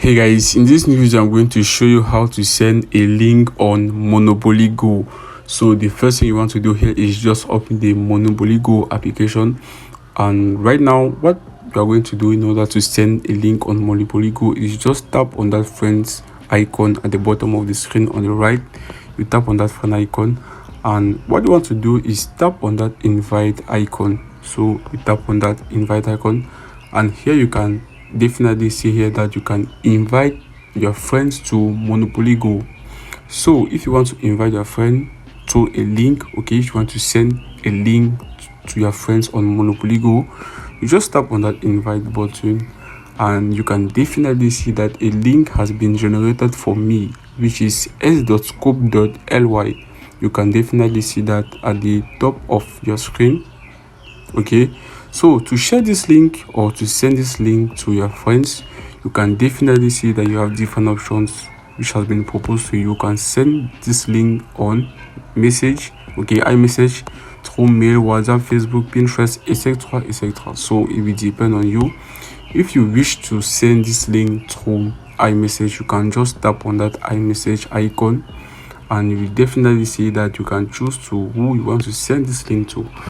Hey guys, in this new video I'm going to show you how to send a link on Monopoly Go. So the first thing you want to do here is just open the Monopoly Go application, and right now what you are going to do in order to send a link on Monopoly Go is just tap on that friends icon at the bottom of the screen on the right. You tap on that friend icon, and what you want to do is tap on that invite icon. So you tap on that invite icon, and here you can definitely see here that you can invite your friends to Monopoly Go. So if you want to invite your friend to a link, okay, if you want to send a link to your friends on Monopoly Go, you just tap on that invite button, and you can definitely see that a link has been generated for me, which is s.scope.ly. You can definitely see that at the top of your screen. Okay, so to share this link or to send this link to your friends, you can definitely see that you have different options which has been proposed to you. You can send this link on message, okay, iMessage, through mail, WhatsApp, Facebook, Pinterest, etc, etc. So it will depend on you. If you wish to send this link through iMessage, you can just tap on that iMessage icon, and you will definitely see that you can choose to who you want to send this link to.